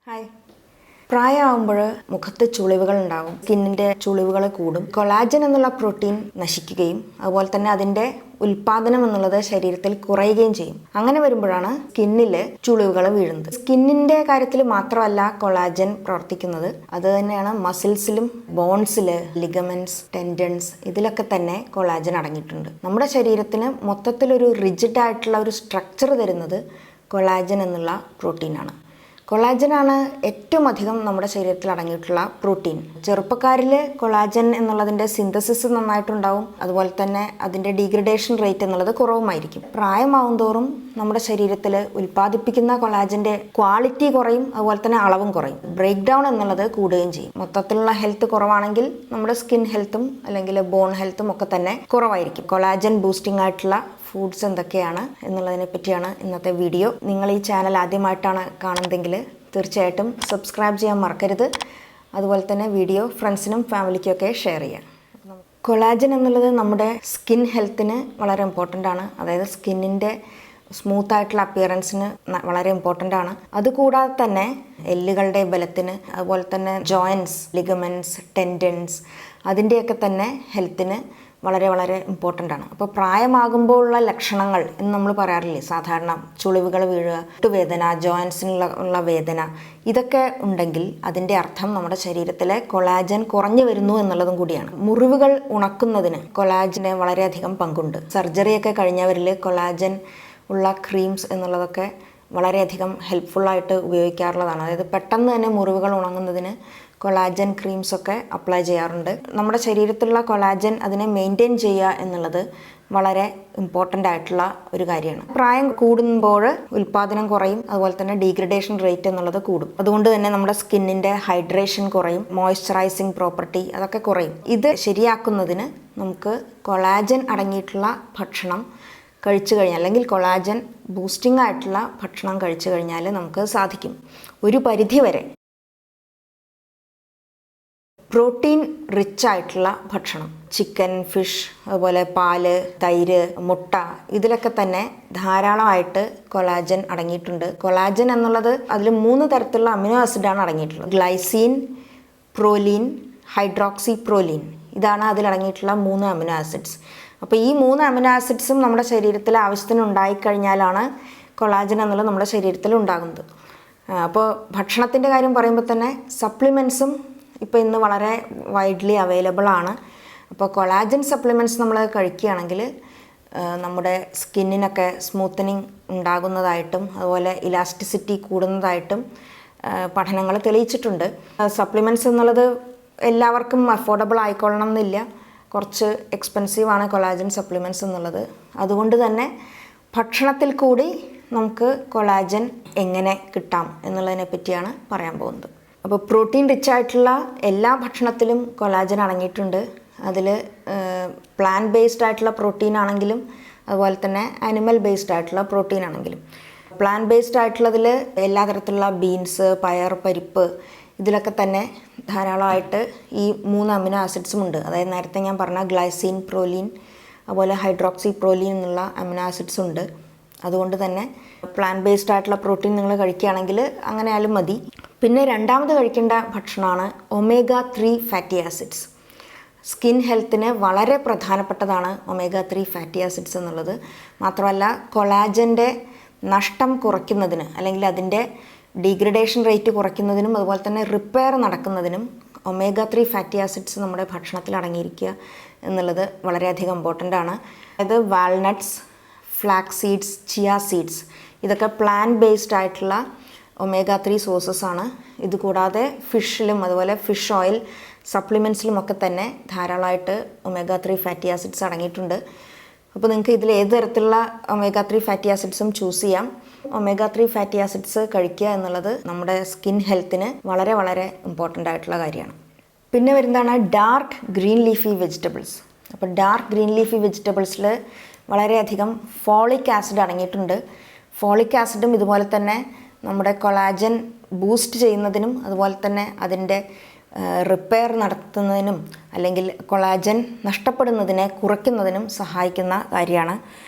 Hi. പ്രായമാകുമ്പോൾ മുഖത്ത് ചുളിവുകൾ ഉണ്ടാകും, സ്കിന്നിൻ്റെ ചുളിവുകൾ കൂടും. കൊളാജൻ എന്നുള്ള പ്രോട്ടീൻ നശിക്കുകയും അതുപോലെ തന്നെ അതിൻ്റെ ഉൽപാദനം എന്നുള്ളത് ശരീരത്തിൽ കുറയുകയും ചെയ്യും. അങ്ങനെ വരുമ്പോഴാണ് സ്കിന്നിൽ ചുളിവുകൾ വീഴുന്നത്. സ്കിന്നിൻ്റെ കാര്യത്തിൽ മാത്രമല്ല കൊളാജൻ പ്രവർത്തിക്കുന്നത്, അത് തന്നെയാണ് മസിൽസിലും ബോൺസിൽ, ലിഗമെന്റ്സ്, ടെൻഡൻസ്, ഇതിലൊക്കെ തന്നെ കൊളാജൻ അടങ്ങിയിട്ടുണ്ട്. നമ്മുടെ ശരീരത്തിന് മൊത്തത്തിലൊരു റിജിഡ് ആയിട്ടുള്ള ഒരു സ്ട്രക്ചർ തരുന്നത് കൊളാജൻ എന്നുള്ള പ്രോട്ടീനാണ്. കൊളാജനാണ് ഏറ്റവും അധികം നമ്മുടെ ശരീരത്തിൽ അടങ്ങിയിട്ടുള്ള പ്രോട്ടീൻ. ചെറുപ്പക്കാരിൽ കൊളാജൻ എന്നുള്ളതിൻ്റെ സിന്തസിസ് നന്നായിട്ടുണ്ടാവും, അതുപോലെ തന്നെ അതിൻ്റെ ഡീഗ്രഡേഷൻ റേറ്റ് എന്നുള്ളത് കുറവുമായിരിക്കും. പ്രായമാവും തോറും നമ്മുടെ ശരീരത്തിൽ ഉൽപ്പാദിപ്പിക്കുന്ന കൊളാജൻ്റെ ക്വാളിറ്റി കുറയും, അതുപോലെ തന്നെ അളവും കുറയും. ബ്രേക്ക് ഡൗൺ എന്നുള്ളത് കൂടുകയും ചെയ്യും. മൊത്തത്തിലുള്ള ഹെൽത്ത് കുറവാണെങ്കിൽ നമ്മുടെ സ്കിൻ ഹെൽത്തും അല്ലെങ്കിൽ ബോൺ ഹെൽത്തും ഒക്കെ തന്നെ കുറവായിരിക്കും. കൊളാജൻ ബൂസ്റ്റിംഗ് ആയിട്ടുള്ള ഫുഡ്സ് എന്തൊക്കെയാണ് എന്നുള്ളതിനെ പറ്റിയാണ് ഇന്നത്തെ വീഡിയോ. നിങ്ങൾ ഈ ചാനൽ ആദ്യമായിട്ടാണ് കാണുന്നതെങ്കിൽ തീർച്ചയായിട്ടും സബ്സ്ക്രൈബ് ചെയ്യാൻ മറക്കരുത്. അതുപോലെ തന്നെ വീഡിയോ ഫ്രണ്ട്സിനും ഫാമിലിക്കൊക്കെ ഷെയർ ചെയ്യാം. കൊളാജൻ എന്നുള്ളത് നമ്മുടെ സ്കിൻ ഹെൽത്തിന് വളരെ ഇമ്പോർട്ടൻ്റ് ആണ്. അതായത് സ്കിന്നിൻ്റെ സ്മൂത്ത് ആയിട്ടുള്ള അപ്പിയറൻസിന് വളരെ ഇമ്പോർട്ടൻ്റ് ആണ്. അതുകൂടാതെ തന്നെ എല്ലുകളുടെ ബലത്തിന്, അതുപോലെ തന്നെ ജോയിൻറ്റ്സ്, ലിഗമെൻറ്റ്സ്, ടെൻഡൻസ്, അതിൻ്റെയൊക്കെ തന്നെ ഹെൽത്തിന് വളരെ വളരെ ഇമ്പോർട്ടൻ്റ് ആണ്. അപ്പോൾ പ്രായമാകുമ്പോഴുള്ള ലക്ഷണങ്ങൾ എന്ന് നമ്മൾ പറയാറില്ലേ, സാധാരണ ചുളിവുകൾ വീഴുക, മുട്ടുവേദന, ജോയിൻസിനുള്ള വേദന, ഇതൊക്കെ ഉണ്ടെങ്കിൽ അതിൻ്റെ അർത്ഥം നമ്മുടെ ശരീരത്തിലെ കൊളാജൻ കുറഞ്ഞു വരുന്നു എന്നുള്ളതും കൂടിയാണ്. മുറിവുകൾ ഉണക്കുന്നതിന് കൊളാജന് വളരെയധികം പങ്കുണ്ട്. സർജറിയൊക്കെ കഴിഞ്ഞവരിൽ കൊളാജൻ ഉള്ള ക്രീംസ് എന്നുള്ളതൊക്കെ വളരെയധികം ഹെൽപ്ഫുള്ളായിട്ട് ഉപയോഗിക്കാറുള്ളതാണ്. അതായത് പെട്ടെന്ന് തന്നെ മുറിവുകൾ ഉണങ്ങുന്നതിന് കൊളാജൻ ക്രീംസൊക്കെ അപ്ലൈ ചെയ്യാറുണ്ട്. നമ്മുടെ ശരീരത്തിലുള്ള കൊളാജൻ അതിനെ മെയിൻറ്റെയിൻ ചെയ്യുക എന്നുള്ളത് വളരെ ഇമ്പോർട്ടൻ്റ് ആയിട്ടുള്ള ഒരു കാര്യമാണ്. പ്രായം കൂടുമ്പോൾ ഉൽപ്പാദനം കുറയും, അതുപോലെ തന്നെ ഡീഗ്രഡേഷൻ റേറ്റ് എന്നുള്ളത് കൂടും. അതുകൊണ്ട് തന്നെ നമ്മുടെ സ്കിന്നിൻ്റെ ഹൈഡ്രേഷൻ കുറയും, മോയ്സ്ചറൈസിങ് പ്രോപ്പർട്ടി അതൊക്കെ കുറയും. ഇത് ശരിയാക്കുന്നതിന് നമുക്ക് കൊളാജൻ അടങ്ങിയിട്ടുള്ള ഭക്ഷണം കഴിച്ചു കഴിഞ്ഞാൽ, അല്ലെങ്കിൽ കൊളാജൻ ബൂസ്റ്റിംഗ് ആയിട്ടുള്ള ഭക്ഷണം കഴിച്ചു കഴിഞ്ഞാൽ നമുക്ക് സാധിക്കും. ഒരു പരിധി വരെ പ്രോട്ടീൻ റിച്ച് ആയിട്ടുള്ള ഭക്ഷണം, ചിക്കൻ, ഫിഷ്, അതുപോലെ പാല്, തൈര്, മുട്ട, ഇതിലൊക്കെ തന്നെ ധാരാളമായിട്ട് കൊളാജൻ അടങ്ങിയിട്ടുണ്ട്. കൊളാജൻ എന്നുള്ളത് അതിൽ 3 തരത്തിലുള്ള അമിനോ ആസിഡാണ് അടങ്ങിയിട്ടുള്ളത്. ഗ്ലൈസീൻ, പ്രോലീൻ, ഹൈഡ്രോക്സി പ്രോലീൻ, ഇതാണ് അതിലടങ്ങിയിട്ടുള്ള 3 അമിനോ ആസിഡ്സ്. അപ്പോൾ ഈ 3 അമിനോ ആസിഡ്സും നമ്മുടെ ശരീരത്തിൽ ആവശ്യത്തിന് ഉണ്ടായിക്കഴിഞ്ഞാലാണ് കൊളാജൻ എന്നുള്ളത് നമ്മുടെ ശരീരത്തിൽ ഉണ്ടാകുന്നത്. അപ്പോൾ ഭക്ഷണത്തിൻ്റെ കാര്യം പറയുമ്പോൾ തന്നെ സപ്ലിമെൻറ്റ്സും ഇപ്പോൾ ഇന്ന് വളരെ വൈഡ്ലി അവൈലബിൾ ആണ്. അപ്പോൾ കൊളാജൻ സപ്ലിമെൻറ്റ്സ് നമ്മൾ കഴിക്കുകയാണെങ്കിൽ നമ്മുടെ സ്കിന്നിനൊക്കെ സ്മൂത്തനിങ് ഉണ്ടാകുന്നതായിട്ടും അതുപോലെ ഇലാസ്റ്റിസിറ്റി കൂടുന്നതായിട്ടും പഠനങ്ങൾ തെളിയിച്ചിട്ടുണ്ട്. സപ്ലിമെൻറ്റ്സ് എന്നുള്ളത് എല്ലാവർക്കും അഫോർഡബിൾ ആയിക്കൊള്ളണം എന്നില്ല. കുറച്ച് എക്സ്പെൻസീവാണ് കൊളാജൻ സപ്ലിമെൻറ്റ്സ് എന്നുള്ളത്. അതുകൊണ്ട് തന്നെ ഭക്ഷണത്തിൽ കൂടി നമുക്ക് കൊളാജൻ എങ്ങനെ കിട്ടാം എന്നുള്ളതിനെ പറ്റിയാണ് പറയാൻ പോകുന്നത്. അപ്പോൾ പ്രോട്ടീൻ റിച്ച് ആയിട്ടുള്ള എല്ലാ ഭക്ഷണത്തിലും കൊളാജൻ അടങ്ങിയിട്ടുണ്ട്. അതിൽ പ്ലാന്റ് ബേസ്ഡ് ആയിട്ടുള്ള പ്രോട്ടീൻ ആണെങ്കിലും അതുപോലെ തന്നെ ആനിമൽ ബേസ്ഡ് ആയിട്ടുള്ള പ്രോട്ടീൻ ആണെങ്കിലും. പ്ലാന്റ് ബേസ്ഡ് ആയിട്ടുള്ളതിൽ എല്ലാ തരത്തിലുള്ള ബീൻസ്, പയർ, പരിപ്പ്, ഇതിലൊക്കെ തന്നെ ധാരാളമായിട്ട് ഈ 3 അമിനോ ആസിഡ്സും ഉണ്ട്. അതായത് നേരത്തെ ഞാൻ പറഞ്ഞ ഗ്ലൈസീൻ, പ്രോലീൻ, അതുപോലെ ഹൈഡ്രോക്സി പ്രോലീൻ എന്നുള്ള അമിനോ ആസിഡ്സ് ഉണ്ട്. അതുകൊണ്ട് തന്നെ പ്ലാന്റ് ബേസ്ഡ് ആയിട്ടുള്ള പ്രോട്ടീൻ നിങ്ങൾ കഴിക്കുകയാണെങ്കിൽ അങ്ങനെ ആയാലും മതി. പിന്നെ രണ്ടാമത് കഴിക്കേണ്ട ഭക്ഷണമാണ് ഒമേഗ 3 ഫാറ്റി ആസിഡ്സ്. സ്കിൻ ഹെൽത്തിന് വളരെ പ്രധാനപ്പെട്ടതാണ് ഒമേഗ 3 ഫാറ്റി ആസിഡ്സ് എന്നുള്ളത്. മാത്രമല്ല കൊളാജൻ്റെ നഷ്ടം കുറയ്ക്കുന്നതിന്, അല്ലെങ്കിൽ അതിൻ്റെ ഡീഗ്രഡേഷൻ റേറ്റ് കുറയ്ക്കുന്നതിനും അതുപോലെ തന്നെ റിപ്പയർ നടക്കുന്നതിനും ഒമേഗ 3 ഫാറ്റി ആസിഡ്സ് നമ്മുടെ ഭക്ഷണത്തിൽ അടങ്ങിയിരിക്കുക എന്നുള്ളത് വളരെയധികം ഇമ്പോർട്ടൻ്റ് ആണ്. അതായത് walnuts, flax seeds, chia seeds, ഇതൊക്കെ പ്ലാന്റ് ബേസ്ഡ് ആയിട്ടുള്ള ഒമേഗ 3 സോഴ്സസ് ആണ്. ഇതുകൂടാതെ ഫിഷിലും അതുപോലെ ഫിഷ് ഓയിൽ സപ്ലിമെൻറ്റ്സിലുമൊക്കെ തന്നെ ധാരാളമായിട്ട് ഒമേഗ 3 ഫാറ്റി ആസിഡ്സ് അടങ്ങിയിട്ടുണ്ട്. അപ്പോൾ നിങ്ങൾക്ക് ഇതിൽ ഏത് തരത്തിലുള്ള ഒമേഗ 3 ഫാറ്റി ആസിഡ്സും ചൂസ് ചെയ്യാം. ഒമേഗ 3 ഫാറ്റി ആസിഡ്സ് കഴിക്കുക എന്നുള്ളത് നമ്മുടെ സ്കിൻ ഹെൽത്തിന് വളരെ വളരെ ഇമ്പോർട്ടൻ്റ് ആയിട്ടുള്ള കാര്യമാണ്. പിന്നെ വരുന്നതാണ് ഡാർക്ക് ഗ്രീൻ ലീഫി വെജിറ്റബിൾസ്. അപ്പോൾ ഡാർക്ക് ഗ്രീൻ ലീഫി വെജിറ്റബിൾസിൽ വളരെയധികം ഫോളിക് ആസിഡ് അടങ്ങിയിട്ടുണ്ട്. ഫോളിക് ആസിഡും ഇതുപോലെ തന്നെ നമ്മുടെ കൊളാജൻ ബൂസ്റ്റ് ചെയ്യുന്നതിനും അതുപോലെ തന്നെ അതിൻ്റെ റിപ്പയർ നടത്തുന്നതിനും അല്ലെങ്കിൽ കൊളാജൻ നഷ്ടപ്പെടുന്നതിനെ കുറയ്ക്കുന്നതിനും സഹായിക്കുന്ന കാര്യമാണ്.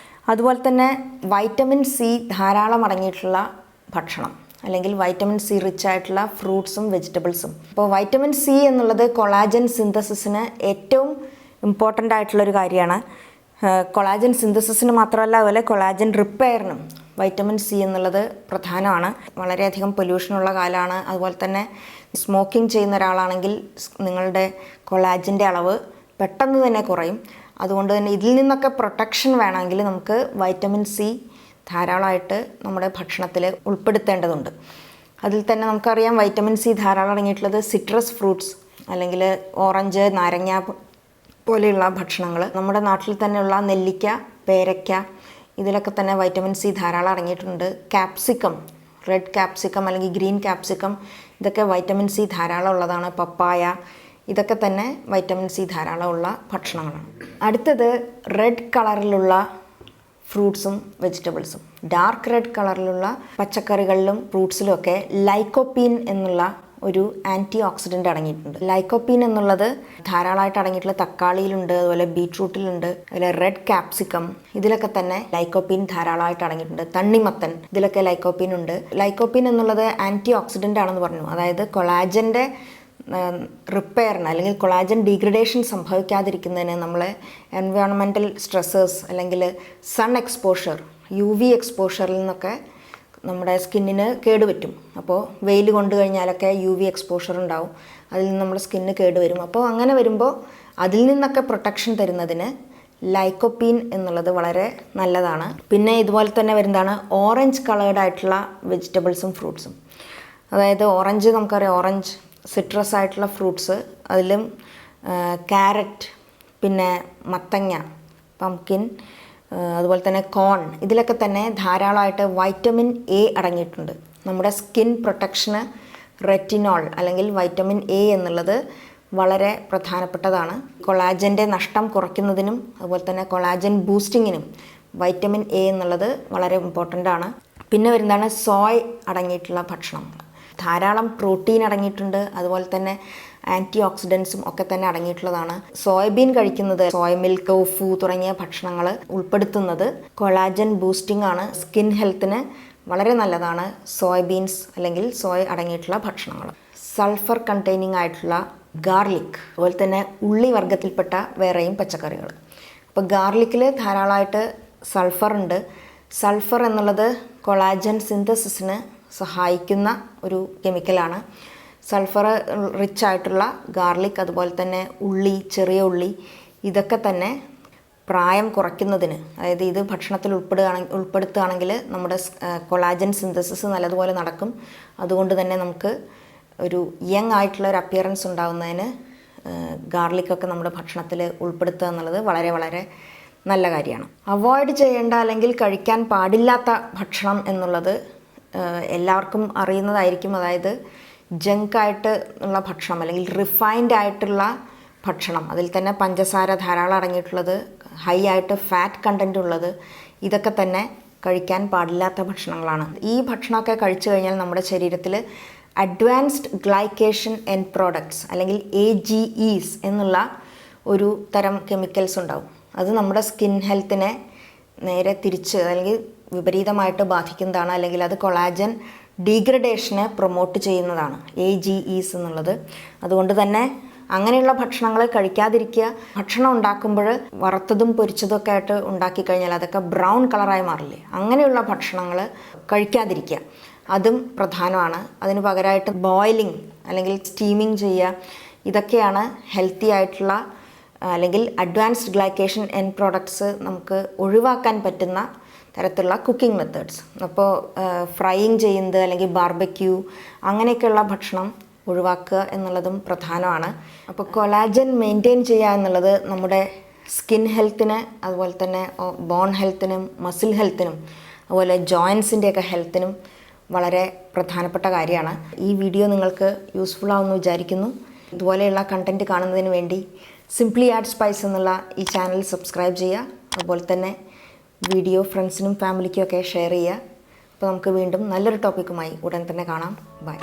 അതുപോലെ തന്നെ വൈറ്റമിൻ സി ധാരാളം അടങ്ങിയിട്ടുള്ള ഭക്ഷണം, അല്ലെങ്കിൽ വൈറ്റമിൻ സി റിച്ച് ആയിട്ടുള്ള ഫ്രൂട്ട്സും വെജിറ്റബിൾസും. അപ്പോൾ വൈറ്റമിൻ സി എന്നുള്ളത് കൊളാജൻ സിന്തസിസിന് ഏറ്റവും ഇമ്പോർട്ടൻ്റ് ആയിട്ടുള്ളൊരു കാര്യമാണ്. കൊളാജൻ സിന്തസിസിന് മാത്രമല്ല, അതുപോലെ കൊളാജൻ റിപ്പയറിനും വൈറ്റമിൻ സി എന്നുള്ളത് പ്രധാനമാണ്. വളരെയധികം പൊല്യൂഷനുള്ള കാലമാണ്. അതുപോലെ തന്നെ സ്മോക്കിംഗ് ചെയ്യുന്ന ഒരാളാണെങ്കിൽ നിങ്ങളുടെ കൊളാജൻ്റെ അളവ് പെട്ടെന്ന് തന്നെ കുറയും. അതുകൊണ്ട് തന്നെ ഇതിൽ നിന്നൊക്കെ പ്രൊട്ടക്ഷൻ വേണമെങ്കിൽ നമുക്ക് വൈറ്റമിൻ സി ധാരാളമായിട്ട് നമ്മുടെ ഭക്ഷണത്തിൽ ഉൾപ്പെടുത്തേണ്ടതുണ്ട്. അതിൽ തന്നെ നമുക്കറിയാം വൈറ്റമിൻ സി ധാരാളം അടങ്ങിയിട്ടുള്ളത് സിട്രസ് ഫ്രൂട്ട്സ് അല്ലെങ്കിൽ ഓറഞ്ച്, നാരങ്ങ പോലെയുള്ള ഭക്ഷണങ്ങൾ. നമ്മുടെ നാട്ടിൽ തന്നെയുള്ള നെല്ലിക്ക, പേരയ്ക്ക, ഇതിലൊക്കെ തന്നെ വൈറ്റമിൻ സി ധാരാളം അടങ്ങിയിട്ടുണ്ട്. ക്യാപ്സിക്കം, റെഡ് ക്യാപ്സിക്കം അല്ലെങ്കിൽ ഗ്രീൻ ക്യാപ്സിക്കം, ഇതൊക്കെ വൈറ്റമിൻ സി ധാരാളം ഉള്ളതാണ്. പപ്പായ, ഇതൊക്കെ തന്നെ വൈറ്റമിൻ സി ധാരാളമുള്ള ഭക്ഷണങ്ങളാണ്. അടുത്തത് റെഡ് കളറിലുള്ള ഫ്രൂട്ട്സും വെജിറ്റബിൾസും. ഡാർക്ക് റെഡ് കളറിലുള്ള പച്ചക്കറികളിലും ഫ്രൂട്ട്സിലും ഒക്കെ ലൈക്കോപ്പീൻ എന്നുള്ള ഒരു ആൻറ്റി ഓക്സിഡൻ്റ് അടങ്ങിയിട്ടുണ്ട്. ലൈക്കോപ്പീൻ എന്നുള്ളത് ധാരാളമായിട്ട് അടങ്ങിയിട്ടുള്ള തക്കാളിയിലുണ്ട്, അതുപോലെ ബീട്രൂട്ടിലുണ്ട്, അതുപോലെ റെഡ് ക്യാപ്സിക്കം, ഇതിലൊക്കെ തന്നെ ലൈക്കോപ്പീൻ ധാരാളമായിട്ട് അടങ്ങിയിട്ടുണ്ട്. തണ്ണിമത്തൻ, ഇതിലൊക്കെ ലൈക്കോപ്പീൻ ഉണ്ട്. ലൈക്കോപ്പീൻ എന്നുള്ളത് ആൻറ്റി ഓക്സിഡൻ്റ് ആണെന്ന് പറഞ്ഞു. അതായത് കൊളാജൻ്റെ റിപ്പയറിന് അല്ലെങ്കിൽ കൊളാജൻ ഡീഗ്രഡേഷൻ സംഭവിക്കാതിരിക്കുന്നതിന് നമ്മളെ എൻവയോൺമെൻറ്റൽ സ്ട്രെസ്സേഴ്സ് അല്ലെങ്കിൽ സൺ എക്സ്പോഷർ, UV എക്സ്പോഷറിൽ നിന്നൊക്കെ നമ്മുടെ സ്കിന്നിന് കേടുപറ്റും. അപ്പോൾ വെയിൽ കൊണ്ടു കഴിഞ്ഞാലൊക്കെ UV എക്സ്പോഷർ ഉണ്ടാവും, അതിൽ നിന്ന് നമ്മുടെ സ്കിന്ന് കേടുവരും. അപ്പോൾ അങ്ങനെ വരുമ്പോൾ അതിൽ നിന്നൊക്കെ പ്രൊട്ടക്ഷൻ തരുന്നതിന് ലൈക്കോപ്പീൻ എന്നുള്ളത് വളരെ നല്ലതാണ്. പിന്നെ ഇതുപോലെ തന്നെ വരുന്നതാണ് ഓറഞ്ച് കളേർഡ് ആയിട്ടുള്ള വെജിറ്റബിൾസും ഫ്രൂട്ട്സും. അതായത് ഓറഞ്ച്, നമുക്കറിയാം ഓറഞ്ച് സിട്രസ് ആയിട്ടുള്ള ഫ്രൂട്ട്സ്, അതിലും ക്യാരറ്റ്, പിന്നെ മത്തങ്ങ, പംകിൻ, അതുപോലെ തന്നെ കോൺ, ഇതിലൊക്കെ തന്നെ ധാരാളമായിട്ട് വൈറ്റമിൻ എ അടങ്ങിയിട്ടുണ്ട്. നമ്മുടെ സ്കിൻ പ്രൊട്ടക്ഷന് റെറ്റിനോൾ അല്ലെങ്കിൽ വൈറ്റമിൻ എ എന്നുള്ളത് വളരെ പ്രധാനപ്പെട്ടതാണ്. കൊളാജൻ്റെ നഷ്ടം കുറയ്ക്കുന്നതിനും അതുപോലെ തന്നെ കൊളാജൻ ബൂസ്റ്റിങ്ങിനും വൈറ്റമിൻ എ എന്നുള്ളത് വളരെ ഇമ്പോർട്ടൻ്റ് ആണ്. പിന്നെ വരുന്നതാണ് സോയ് അടങ്ങിയിട്ടുള്ള ഭക്ഷണം. ധാരാളം പ്രോട്ടീൻ അടങ്ങിയിട്ടുണ്ട്, അതുപോലെ തന്നെ ആൻറ്റി ഓക്സിഡൻസും ഒക്കെ തന്നെ അടങ്ങിയിട്ടുള്ളതാണ്. സോയാബീൻ കഴിക്കുന്നത്, സോയ മിൽക്ക്, ടോഫു തുടങ്ങിയ ഭക്ഷണങ്ങൾ ഉൾപ്പെടുത്തുന്നത് കൊളാജൻ ബൂസ്റ്റിംഗ് ആണ്. സ്കിൻ ഹെൽത്തിന് വളരെ നല്ലതാണ് സോയാബീൻസ് അല്ലെങ്കിൽ സോയ അടങ്ങിയിട്ടുള്ള ഭക്ഷണങ്ങൾ. സൾഫർ കണ്ടെയ്നിങ് ആയിട്ടുള്ള ഗാർലിക്, അതുപോലെ തന്നെ ഉള്ളി വർഗ്ഗത്തിൽപ്പെട്ട വേറെയും പച്ചക്കറികൾ. അപ്പോൾ ഗാർലിക്കിൽ ധാരാളമായിട്ട് സൾഫർ ഉണ്ട്. സൾഫർ എന്നുള്ളത് കൊളാജൻ സിന്തസിസിന് സഹായിക്കുന്ന ഒരു കെമിക്കലാണ്. സൾഫർ റിച്ച് ആയിട്ടുള്ള ഗാർലിക്, അതുപോലെ തന്നെ ഉള്ളി, ചെറിയ ഉള്ളി, ഇതൊക്കെ തന്നെ പ്രായം കുറയ്ക്കുന്നതിന്, അതായത് ഇത് ഭക്ഷണത്തിൽ ഉൾപ്പെടുത്തുകയാണെങ്കിൽ നമ്മുടെ കൊളാജൻ സിന്തസിസ് നല്ലതുപോലെ നടക്കും. അതുകൊണ്ട് തന്നെ നമുക്ക് ഒരു യങ് ആയിട്ടുള്ള ഒരു അപ്പിയറൻസ് ഉണ്ടാകുന്നതിന് ഗാർലിക്കൊക്കെ നമ്മുടെ ഭക്ഷണത്തിൽ ഉൾപ്പെടുത്തുക എന്നുള്ളത് വളരെ വളരെ നല്ല കാര്യമാണ്. അവോയ്ഡ് ചെയ്യേണ്ട അല്ലെങ്കിൽ കഴിക്കാൻ പാടില്ലാത്ത ഭക്ഷണം എന്നുള്ളത് എല്ലാവർക്കും അറിയുന്നതായിരിക്കും. അതായത് ജങ്കായിട്ട് ഉള്ള ഭക്ഷണം അല്ലെങ്കിൽ റിഫൈൻഡ് ആയിട്ടുള്ള ഭക്ഷണം, അതിൽ തന്നെ പഞ്ചസാര ധാരാളം അടങ്ങിയിട്ടുള്ളത്, ഹൈ ആയിട്ട് ഫാറ്റ് കണ്ടൻറ്റ് ഉള്ളത്, ഇതൊക്കെ തന്നെ കഴിക്കാൻ പാടില്ലാത്ത ഭക്ഷണങ്ങളാണ്. ഈ ഭക്ഷണമൊക്കെ കഴിച്ചു കഴിഞ്ഞാൽ നമ്മുടെ ശരീരത്തിൽ അഡ്വാൻസ്ഡ് ഗ്ലൈക്കേഷൻ എൻഡ് പ്രോഡക്ട്സ് അല്ലെങ്കിൽ AGEs എന്നുള്ള ഒരു തരം കെമിക്കൽസ് ഉണ്ടാവും. അത് നമ്മുടെ സ്കിൻ ഹെൽത്തിനെ നേരെ തിരിച്ച് അല്ലെങ്കിൽ വിപരീതമായിട്ട് ബാധിക്കുന്നതാണ്. അല്ലെങ്കിൽ അത് കൊളാജൻ ഡീഗ്രഡേഷനെ പ്രൊമോട്ട് ചെയ്യുന്നതാണ് AGEs എന്നുള്ളത്. അതുകൊണ്ട് തന്നെ അങ്ങനെയുള്ള ഭക്ഷണങ്ങൾ കഴിക്കാതിരിക്കുക. ഭക്ഷണം ഉണ്ടാക്കുമ്പോൾ വറുത്തതും പൊരിച്ചതും ഒക്കെ ആയിട്ട് ഉണ്ടാക്കിക്കഴിഞ്ഞാൽ അതൊക്കെ ബ്രൗൺ കളറായി മാറില്ലേ, അങ്ങനെയുള്ള ഭക്ഷണങ്ങൾ കഴിക്കാതിരിക്കുക, അതും പ്രധാനമാണ്. അതിന് പകരമായിട്ട് ബോയിലിംഗ് അല്ലെങ്കിൽ സ്റ്റീമിങ് ചെയ്യുക, ഇതൊക്കെയാണ് ഹെൽത്തി ആയിട്ടുള്ള അല്ലെങ്കിൽ അഡ്വാൻസ്ഡ് ഗ്ലൈക്കേഷൻ എൻഡ് പ്രോഡക്ട്സ് നമുക്ക് ഒഴിവാക്കാൻ പറ്റുന്ന തരത്തിലുള്ള കുക്കിംഗ് മെത്തേഡ്സ്. അപ്പോൾ ഫ്രൈയിങ് ചെയ്യുന്നത് അല്ലെങ്കിൽ ബാർബക്യൂ അങ്ങനെയൊക്കെയുള്ള ഭക്ഷണം ഒഴിവാക്കുക എന്നുള്ളതും പ്രധാനമാണ്. അപ്പോൾ കൊളാജൻ മെയിൻറ്റെയിൻ ചെയ്യുക എന്നുള്ളത് നമ്മുടെ സ്കിൻ ഹെൽത്തിന്, അതുപോലെ തന്നെ ബോൺ ഹെൽത്തിനും മസിൽ ഹെൽത്തിനും അതുപോലെ ജോയിൻസിൻ്റെയൊക്കെ ഹെൽത്തിനും വളരെ പ്രധാനപ്പെട്ട കാര്യമാണ്. ഈ വീഡിയോ നിങ്ങൾക്ക് യൂസ്ഫുൾ ആവുമെന്ന് വിചാരിക്കുന്നു. ഇതുപോലെയുള്ള കണ്ടൻറ്റ് കാണുന്നതിന് വേണ്ടി സിംപ്ലി ആഡ് സ്പൈസ് എന്നുള്ള ഈ ചാനൽ സബ്സ്ക്രൈബ് ചെയ്യുക. അതുപോലെ തന്നെ വീഡിയോ ഫ്രണ്ട്സിനും ഫാമിലിക്കും ഒക്കെ ഷെയർ ചെയ്യുക. അപ്പോൾ നമുക്ക് വീണ്ടും നല്ലൊരു ടോപ്പിക്കുമായി ഉടൻ തന്നെ കാണാം. ബൈ.